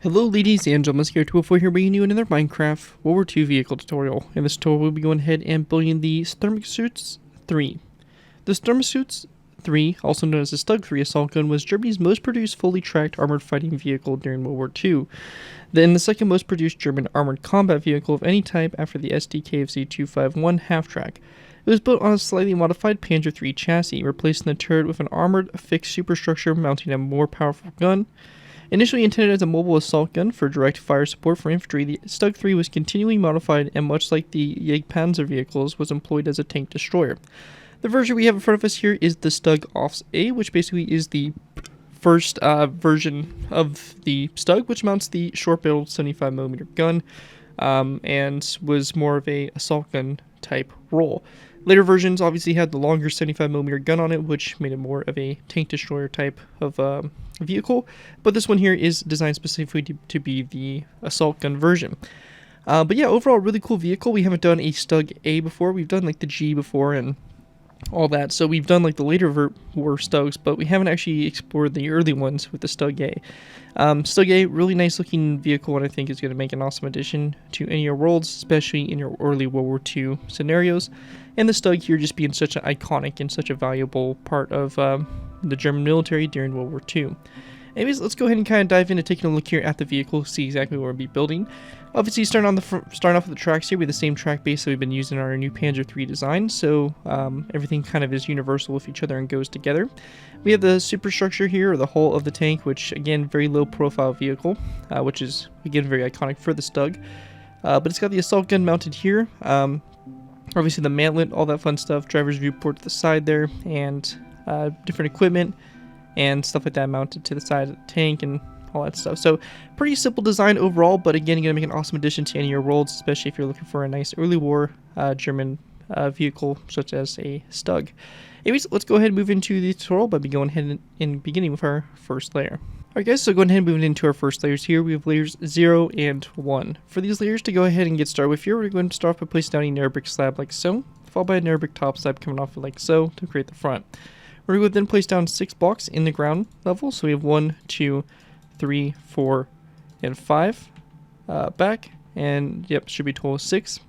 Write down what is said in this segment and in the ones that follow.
Hello ladies and gentlemen, Sd.Kfz here bringing you another Minecraft World War II vehicle tutorial. In this tutorial we'll be going ahead and building the Sturmgeschütz III. The Sturmgeschütz III, also known as the Stug III assault gun, was Germany's most produced fully tracked armored fighting vehicle during World War II. Then the second most produced German armored combat vehicle of any type after the Sd.Kfz 251 half-track. It was built on a slightly modified Panzer III chassis, replacing the turret with an armored fixed superstructure mounting a more powerful gun. Initially intended as a mobile assault gun for direct fire support for infantry, the Stug III was continually modified and, much like the Jagdpanzer vehicles, was employed as a tank destroyer. The version we have in front of us here is the Stug Ausf A, which basically is the first version of the Stug, which mounts the short-barreled 75mm gun and was more of a assault gun type role. Later versions obviously had the longer 75mm gun on it, which made it more of a tank destroyer type of vehicle, but this one here is designed specifically to be the assault gun version. But yeah, overall really cool vehicle. We haven't done a Stug A before. We've done like the G before and all that, so we've done like the later war Stugs, but we haven't actually explored the early ones with the Stug A. Stug A, really nice looking vehicle, and I think is going to make an awesome addition to any of your worlds, especially in your early World War II scenarios. And the Stug here just being such an iconic and such a valuable part of the German military during World War II. Anyways, let's go ahead and kind of dive into taking a look here at the vehicle, see exactly what we'll be building. Obviously, starting off with the tracks here, we have the same track base that we've been using in our new Panzer III design, so everything kind of is universal with each other and goes together. We have the superstructure here, or the hull of the tank, which again, very low profile vehicle, which is again very iconic for the Stug. But it's got the assault gun mounted here. Obviously the mantlet, all that fun stuff, driver's viewport to the side there, and different equipment and stuff like that mounted to the side of the tank and all that stuff. So pretty simple design overall, but again, you're going to make an awesome addition to any of your worlds, especially if you're looking for a nice early war German vehicle such as a Stug. Anyways, let's go ahead and move into the tutorial by going ahead and beginning with our first layer. Alright guys, so going ahead and moving into our first layers here, we have layers 0 and 1. For these layers to go ahead and get started with here, we're going to start off by placing down a nether brick slab like so, followed by a nether brick top slab coming off like so to create the front. We're going to then place down 6 blocks in the ground level, so we have 1, 2, 3, 4, and 5 back, and yep, should be a total of 6.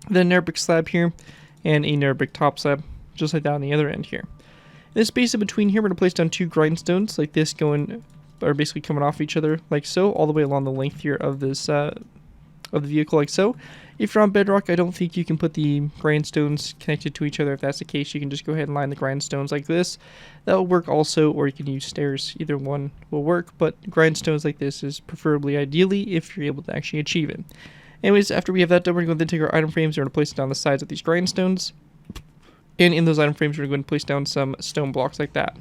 Then a nether brick slab here, and a nether brick top slab, just like that on the other end here. In this space in between here, we're going to place down 2 grindstones like this, are basically coming off each other like so, all the way along the length here of this of the vehicle like so. If you're on bedrock, I don't think you can put the grindstones connected to each other. If that's the case, you can just go ahead and line the grindstones like this. That will work also, or you can use stairs. Either one will work, but grindstones like this is preferably ideally if you're able to actually achieve it. Anyways, after we have that done, we're going to then take our item frames, we're going to place it down the sides of these grindstones. And in those item frames, we're going to place down some stone blocks like that.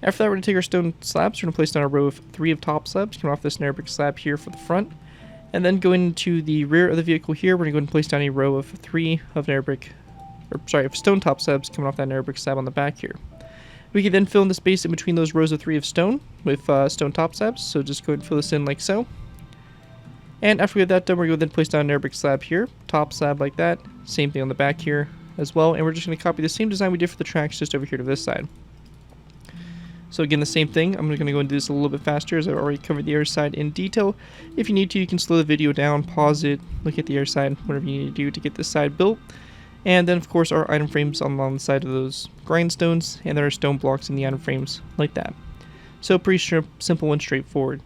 After that, we're going to take our stone slabs, we're going to place down a row of 3 of top slabs, coming off this nether brick slab here for the front. And then going into the rear of the vehicle here, we're going to go ahead and place down a row of 3 of of stone top slabs coming off that nether brick slab on the back here. We can then fill in the space in between those rows of 3 of stone with stone top slabs, so just go ahead and fill this in like so. And after we have that done, we're going to then place down a nether brick slab here, top slab like that, same thing on the back here as well, and we're just going to copy the same design we did for the tracks just over here to this side. So again, the same thing. I'm going to go and do this a little bit faster as I've already covered the other side in detail. If you need to, you can slow the video down, pause it, look at the other side, whatever you need to do to get this side built. And then, of course, our item frames along the side of those grindstones, and there are stone blocks in the item frames like that. So pretty simple and straightforward.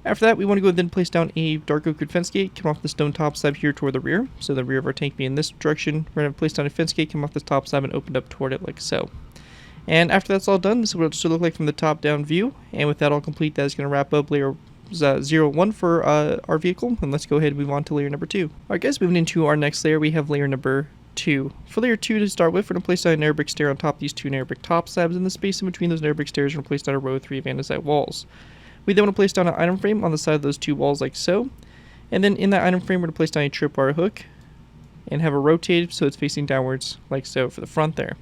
After that, we want to go and then place down a dark oak fence gate, come off the stone top slab here toward the rear. So the rear of our tank being in this direction, we're going to place down a fence gate, come off this top slab, and open up toward it like so. And after that's all done, this is what it should look like from the top-down view. And with that all complete, that is going to wrap up layer 0-1 for our vehicle. And let's go ahead and move on to layer number 2. Alright guys, moving into our next layer, we have layer number 2. For layer 2 to start with, we're going to place down a nether brick stair on top of these 2 nether brick top slabs. In the space in between those nether brick stairs, we're going to place down a row of 3 of andesite walls. We then want to place down an item frame on the side of those 2 walls like so. And then in that item frame, we're going to place down a tripwire hook and have it rotated so it's facing downwards like so for the front there.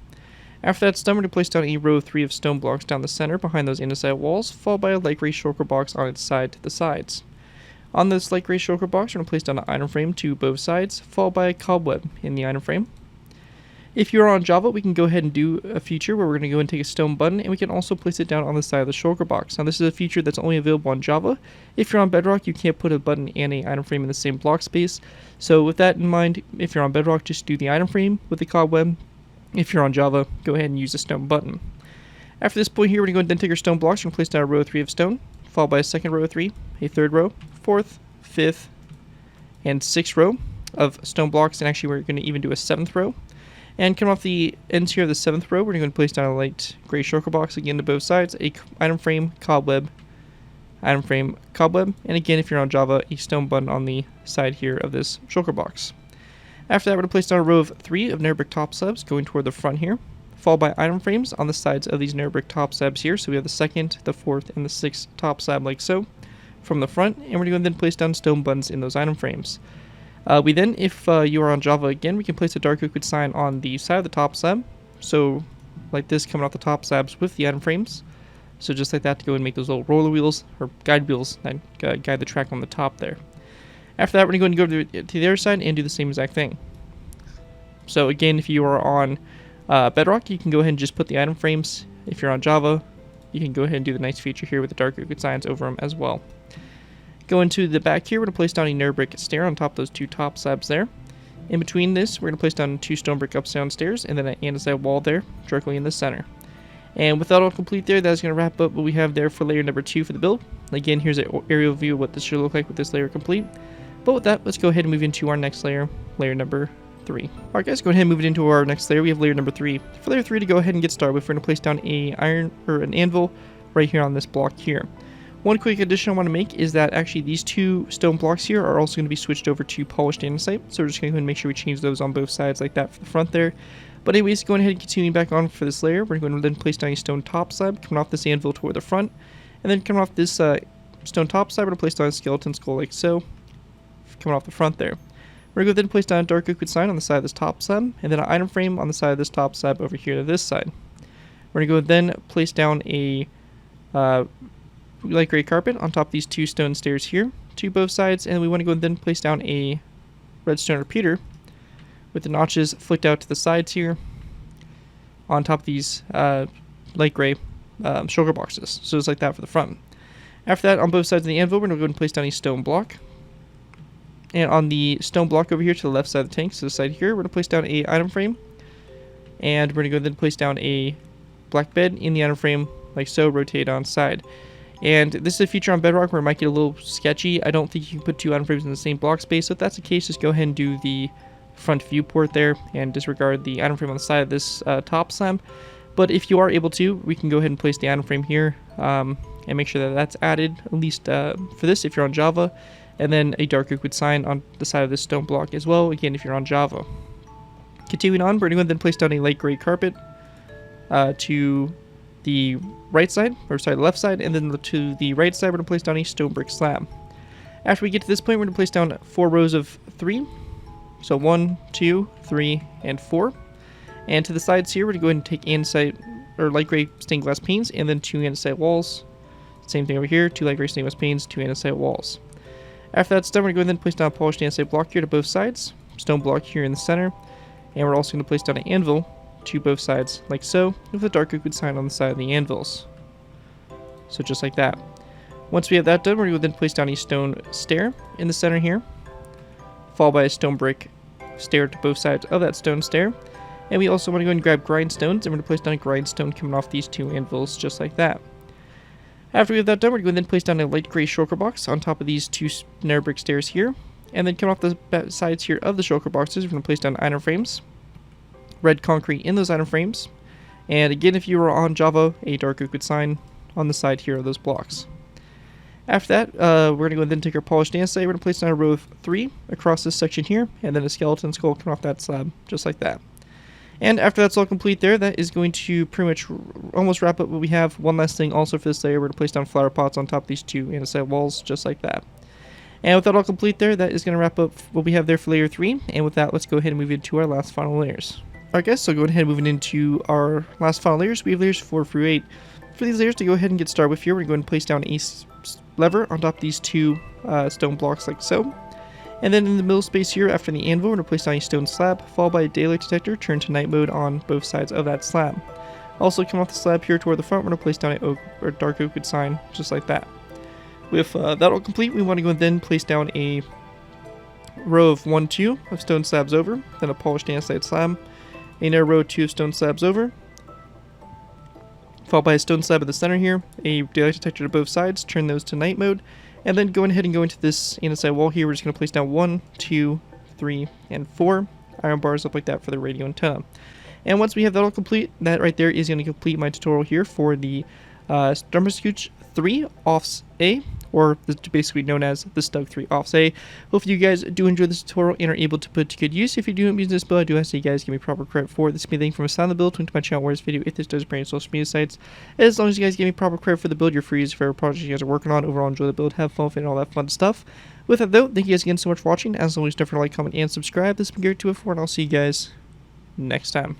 After that's done, we're going to place down a row of 3 of stone blocks down the center behind those andesite walls, followed by a light gray shulker box on its side to the sides. On this light gray shulker box, we're going to place down an item frame to both sides, followed by a cobweb in the item frame. If you're on Java, we can go ahead and do a feature where we're going to go and take a stone button, and we can also place it down on the side of the shulker box. Now this is a feature that's only available on Java. If you're on Bedrock, you can't put a button and a item frame in the same block space. So with that in mind, if you're on Bedrock, just do the item frame with the cobweb. If you're on Java, go ahead and use the stone button. After this point here, we're going to go ahead and take our stone blocks. We're going to place down a row of 3 of stone, followed by a second row of 3, a third row, fourth, fifth, and sixth row of stone blocks, and actually we're going to even do a 7th row. And coming off the ends here of the 7th row, we're going to place down a light gray shulker box again to both sides, a item frame, cobweb, item frame, cobweb, and again if you're on Java, a stone button on the side here of this shulker box. After that, we're going to place down a row of 3 of narrow brick top slabs going toward the front here, followed by item frames on the sides of these narrow brick top slabs here. So we have the 2nd, the 4th, and the 6th top slab like so from the front, and we're going to then place down stone buttons in those item frames. We then, if you are on Java again, we can place a dark liquid sign on the side of the top slab, so like this coming off the top slabs with the item frames. So just like that to go and make those little roller wheels, or guide wheels, that guide the track on the top there. After that, we're going to go to the other side and do the same exact thing. So again, if you are on Bedrock, you can go ahead and just put the item frames. If you're on Java, you can go ahead and do the nice feature here with the dark liquid signs over them as well. Go into the back here, we're going to place down a narrow brick stair on top of those 2 top slabs there. In between this, we're going to place down 2 stone brick ups downstairs, and then an andesite wall there, directly in the center. And with that all complete there, that's going to wrap up what we have there for layer number 2 for the build. Again, here's an aerial view of what this should look like with this layer complete. But with that, let's go ahead and move into our next layer, layer number 3. Alright guys, go ahead and move it into our next layer. We have layer number 3. For layer 3 to go ahead and get started with, we're going to place down an anvil right here on this block here. One quick addition I want to make is that actually these 2 stone blocks here are also going to be switched over to polished andesite. So we're just going to go ahead and make sure we change those on both sides like that for the front there. But anyways, going ahead and continuing back on for this layer, we're going to then place down a stone top slab coming off this anvil toward the front. And then coming off this stone top slab, we're going to place down a skeleton skull like so, coming off the front there. We're going to then place down a dark liquid sign on the side of this top slab, and then an item frame on the side of this top slab over here to this side. We're going to go then place down a light gray carpet on top of these 2 stone stairs here to both sides, and we want to go and then place down a redstone repeater with the notches flicked out to the sides here on top of these light gray shulker boxes. So it's like that for the front. After that, on both sides of the anvil, we're going to go and place down a stone block. And on the stone block over here to the left side of the tank, so the side here, we're going to place down a item frame. And we're going to go then place down a black bed in the item frame like so, rotate on side. And this is a feature on Bedrock where it might get a little sketchy. I don't think you can put 2 item frames in the same block space. So if that's the case, just go ahead and do the front viewport there and disregard the item frame on the side of this top slab. But if you are able to, we can go ahead and place the item frame here and make sure that that's added, at least for this if you're on Java. And then a dark liquid sign on the side of this stone block as well, again if you're on Java. Continuing on, we're going to then place down a light gray carpet to the right side, or sorry, the left side, and then to the right side, we're going to place down a stone brick slab. After we get to this point, we're going to place down 4 rows of 3. So 1, 2, 3, and 4. And to the sides here, we're going to go ahead and take andesite, or light gray stained glass panes, and then 2 andesite walls. Same thing over here, 2 light gray stained glass panes, 2 andesite walls. After that's done, we're going to go ahead and place down a polished andesite block here to both sides, stone block here in the center, and we're also going to place down an anvil to both sides like so, with a dark liquid sign on the side of the anvils. So just like that. Once we have that done, we're going to then place down a stone stair in the center here, followed by a stone brick stair to both sides of that stone stair. And we also want to go and grab grindstones, and we're going to place down a grindstone coming off these 2 anvils just like that. After we have that done, we're going to then place down a light gray shulker box on top of these 2 narrow brick stairs here. And then coming off the sides here of the shulker boxes, we're going to place down item frames, red concrete in those item frames, and again if you are on Java, a dark liquid sign on the side here of those blocks. After that, we're going to go and then take our polished andesite, we're going to place down a row of 3 across this section here, and then a skeleton skull coming off that slab, just like that. And after that's all complete there, that is going to pretty much almost wrap up what we have. One last thing also for this layer, we're going to place down flower pots on top of these 2 andesite walls, just like that. And with that all complete there, that is going to wrap up what we have there for layer 3, and with that, let's go ahead and move into our last final layers. Alright guys, so go ahead and moving into our last final layers. We have layers 4 through 8. For these layers to go ahead and get started with here, we're going to place down a lever on top of these 2 stone blocks like so. And then in the middle space here, after the anvil, we're going to place down a stone slab, followed by a daylight detector, turn to night mode on both sides of that slab. Also, come off the slab here toward the front, we're going to place down an oak or dark oak wood sign, just like that. With that all complete, we want to go and then place down a row of 1, 2 of stone slabs over, then a polished andesite slab, another row of 2 of stone slabs over, followed by a stone slab at the center here, a daylight detector to both sides, turn those to night mode, and then go ahead and go into this andesite wall here. We're just going to place down 1, 2, 3, and 4 iron bars up like that for the radio antenna. And once we have that all complete, that right there is going to complete my tutorial here for the Sturmgeschütz III Offs A, or basically known as the Stug III Offs A. Hopefully you guys do enjoy this tutorial and are able to put it to good use. If you do use this build, I do ask that you guys give me proper credit for it. This can be anything from a sound of the build to my channel where this video, if this does bring social media sites. As long as you guys give me proper credit for the build, you're free to use favorite projects you guys are working on. Overall, enjoy the build, have fun with it, and all that fun stuff. With that though, thank you guys again so much for watching. As always, don't forget to like, comment, and subscribe. This has been Garrett204, and I'll see you guys next time.